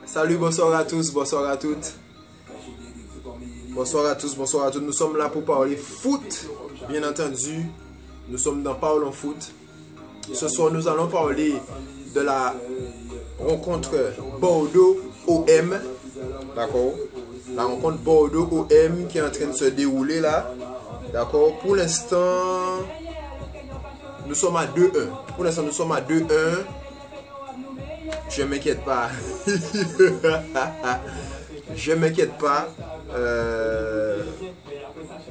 Salut, bonsoir à tous, bonsoir à toutes. Bonsoir à tous, bonsoir à toutes. Nous sommes là pour parler foot, bien entendu. Nous sommes dans Parlons Foot. Ce soir, nous allons parler de la rencontre Bordeaux-OM. D'accord? La rencontre Bordeaux-OM qui est en train de se dérouler là. D'accord? Pour l'instant, nous sommes à 2-1. Pour l'instant, nous sommes à 2-1. Je ne m'inquiète pas. Je ne m'inquiète pas.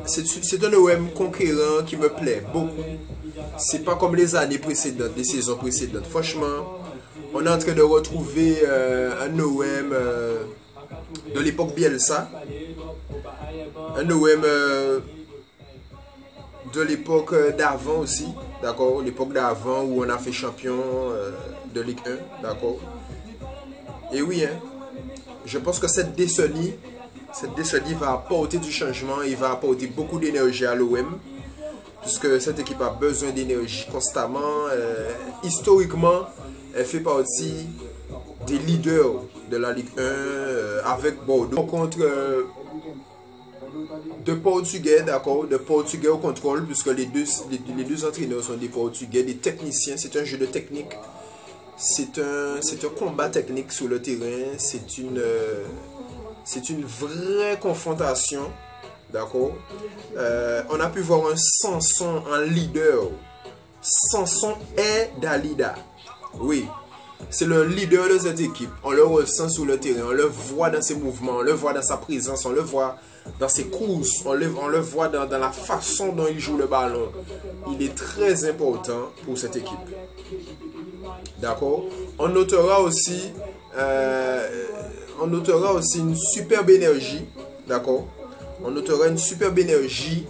C'est un OM conquérant qui me plaît beaucoup. C'est pas comme les années précédentes, les saisons précédentes. Franchement, on est en train de retrouver un OM de l'époque Bielsa. Un OM de l'époque d'avant aussi. D'accord? L'époque d'avant où on a fait champion de Ligue 1. D'accord? Et oui, hein, je pense que cette décennie va apporter du changement et va apporter beaucoup d'énergie à l'OM. Puisque cette équipe a besoin d'énergie constamment. Historiquement, elle fait partie des leaders de la Ligue 1 avec Bordeaux. Contre de Portugais, d'accord, de Portugais au contrôle, puisque les deux entraîneurs sont des Portugais, des techniciens. C'est un jeu de technique. C'est un combat technique sur le terrain. C'est une vraie confrontation. D'accord? On a pu voir un Sanson en leader. Sanson est Dalida. Oui. C'est le leader de cette équipe. On le ressent sur le terrain. On le voit dans ses mouvements. On le voit dans sa présence. On le voit dans ses courses. On le voit dans la façon dont il joue le ballon. Il est très important pour cette équipe. D'accord? On notera aussi une superbe énergie. D'accord? On notera une superbe énergie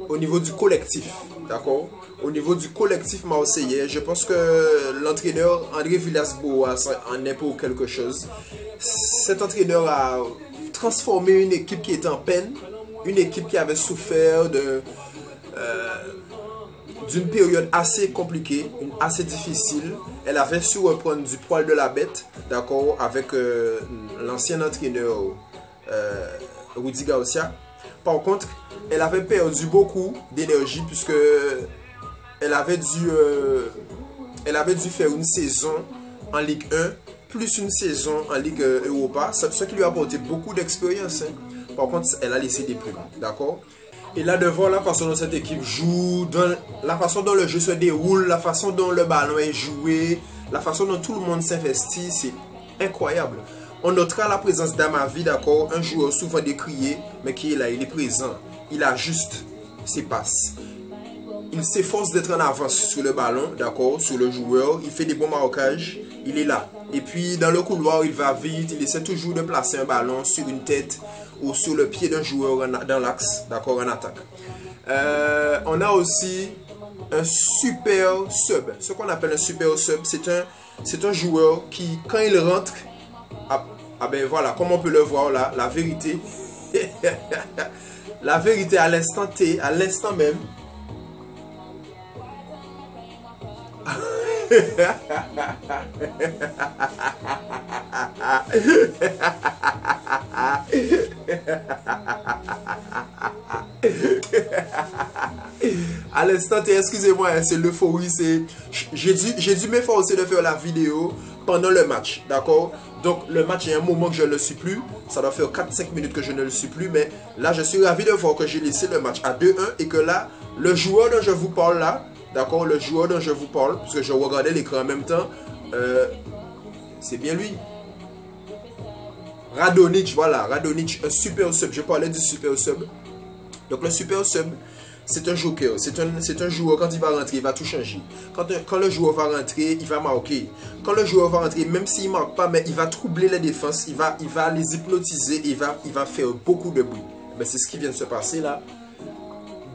au niveau du collectif. D'accord? Au niveau du collectif marseillais, je pense que l'entraîneur André Villas-Boas en est pour quelque chose. Cet entraîneur a transformé une équipe qui était en peine, une équipe qui avait souffert d'une période assez compliquée, assez difficile. Elle avait su reprendre du poil de la bête, d'accord, avec l'ancien entraîneur Rudy Garcia. Par contre, elle avait perdu beaucoup d'énergie puisque elle avait dû faire une saison en Ligue 1 plus une saison en Ligue Europa, ce qui lui a apporté beaucoup d'expérience. Hein. Par contre, elle a laissé des plumes, d'accord? Et là, de voir la façon dont cette équipe joue, la façon dont le jeu se déroule, la façon dont le ballon est joué, la façon dont tout le monde s'investit, c'est incroyable. On notera la présence d'Amavi, d'accord, un joueur souvent décrié, mais qui est là, il est présent. Il ajuste ses passes. Il s'efforce d'être en avance sur le ballon, d'accord, sur le joueur. Il fait des bons marquages, il est là. Et puis, dans le couloir, il va vite. Il essaie toujours de placer un ballon sur une tête ou sur le pied d'un joueur dans l'axe, d'accord, en attaque. On a aussi un super sub. Ce qu'on appelle un super sub, c'est un joueur qui, quand il rentre, ben voilà, comme on peut le voir là, la vérité. La vérité à l'instant T, à l'instant même. À l'instant T, excusez-moi, c'est l'euphorie. J'ai dû m'efforcer de faire la vidéo pendant le match, d'accord? Donc le match, il y a un moment que je ne le suis plus. Ça doit faire 4-5 minutes que je ne le suis plus. Mais là, je suis ravi de voir que j'ai laissé le match à 2-1 et que là, le joueur dont je vous parle là, d'accord, le joueur dont je vous parle, parce que je regardais l'écran en même temps, c'est bien lui. Radonjic, voilà, Radonjic, un super sub. Je parlais du super sub. Donc le super sub, c'est un joker. C'est un joueur, quand il va rentrer, il va tout changer. Quand le joueur va rentrer, il va marquer. Quand le joueur va rentrer, même s'il ne marque pas, mais il va troubler les défenses, il va les hypnotiser, et il va faire beaucoup de bruit. Mais c'est ce qui vient de se passer là.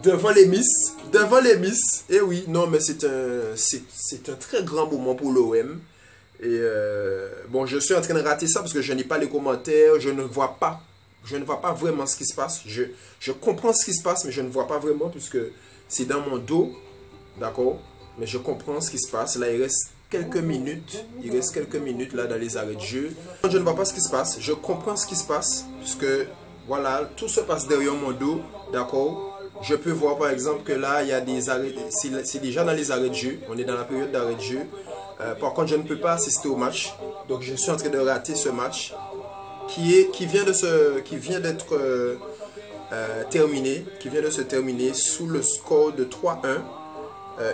Devant les Miss. Et oui, non, mais c'est un très grand moment pour l'OM. Et bon, je suis en train de rater ça parce que je n'ai pas les commentaires, je ne vois pas vraiment ce qui se passe. Je comprends ce qui se passe, mais je ne vois pas vraiment puisque c'est dans mon dos, d'accord? Mais je comprends ce qui se passe. Là, il reste quelques minutes. Il reste quelques minutes là dans les arrêts de jeu. Je ne vois pas ce qui se passe. Je comprends ce qui se passe. Puisque voilà, tout se passe derrière mon dos. D'accord. Je peux voir par exemple que là, il y a des arrêts. C'est déjà dans les arrêts de jeu. On est dans la période d'arrêt de jeu. Par contre, je ne peux pas assister au match. Donc, je suis en train de rater ce match qui vient d'être terminé. Qui vient de se terminer sous le score de 3-1.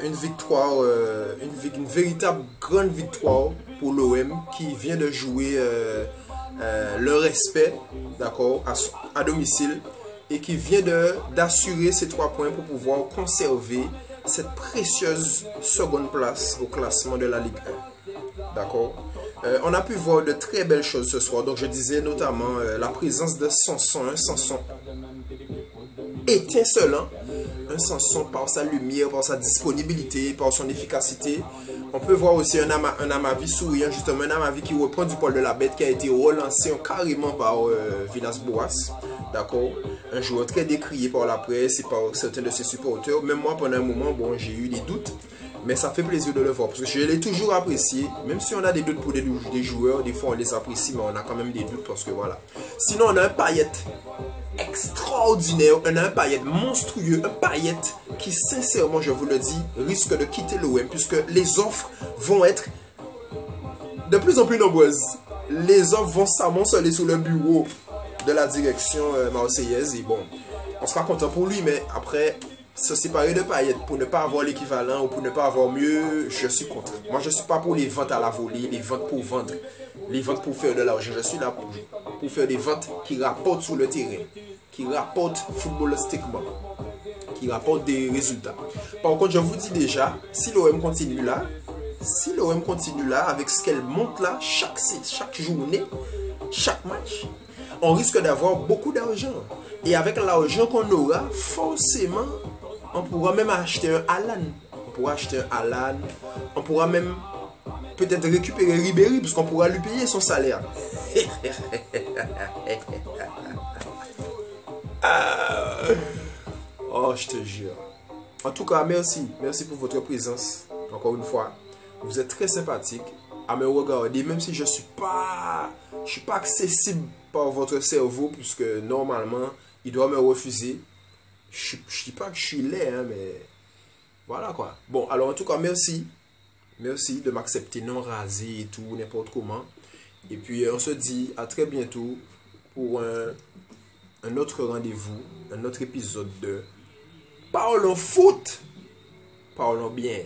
Une victoire, une véritable grande victoire pour l'OM qui vient de jouer le respect, d'accord, à domicile et qui vient d'assurer ces 3 points pour pouvoir conserver cette précieuse seconde place au classement de la Ligue 1. D'accord. On a pu voir de très belles choses ce soir. Donc je disais notamment la présence de Sanson, un Sanson étincelant. Un Sanson par sa lumière, par sa disponibilité, par son efficacité. On peut voir aussi un Amavi souriant, justement un Amavi qui reprend du poil de la bête, qui a été relancé carrément par Villas-Boas. D'accord. Un joueur très décrié par la presse et par certains de ses supporters. Même moi, pendant un moment, bon, j'ai eu des doutes. Mais ça fait plaisir de le voir. Parce que je l'ai toujours apprécié. Même si on a des doutes pour des joueurs, des fois on les apprécie, mais on a quand même des doutes parce que voilà. Sinon, on a un Payet extraordinaire, un Payet monstrueux, un Payet qui, sincèrement, je vous le dis, risque de quitter l'OM puisque les offres vont être de plus en plus nombreuses. Les offres vont s'amonceler sous le bureau de la direction marseillaise et bon, on sera content pour lui, mais après, se séparer de Payet pour ne pas avoir l'équivalent ou pour ne pas avoir mieux, je suis contre. Moi, je ne suis pas pour les ventes à la volée, les ventes pour vendre, les ventes pour faire de l'argent. Je suis là pour faire des ventes qui rapportent sur le terrain, qui rapportent footballistiquement, qui rapportent des résultats. Par contre, je vous dis déjà, si l'OM continue là, avec ce qu'elle monte là, chaque journée, chaque match, on risque d'avoir beaucoup d'argent. Et avec l'argent qu'on aura, forcément, on pourra même acheter un Alan. On pourra acheter un Alan. On pourra même peut-être récupérer Ribéry, puisqu'on pourra lui payer son salaire. Oh, je te jure. En tout cas, merci. Merci pour votre présence. Encore une fois, vous êtes très sympathique à me regarder, même si je suis pas accessible par votre cerveau, puisque normalement, il doit me refuser. Je dis pas que je suis laid, hein, mais voilà quoi. Bon, alors en tout cas, merci. Merci de m'accepter non rasé et tout, n'importe comment. Et puis, on se dit à très bientôt pour un autre rendez-vous, un autre épisode de Parlons foot. Parlons bien.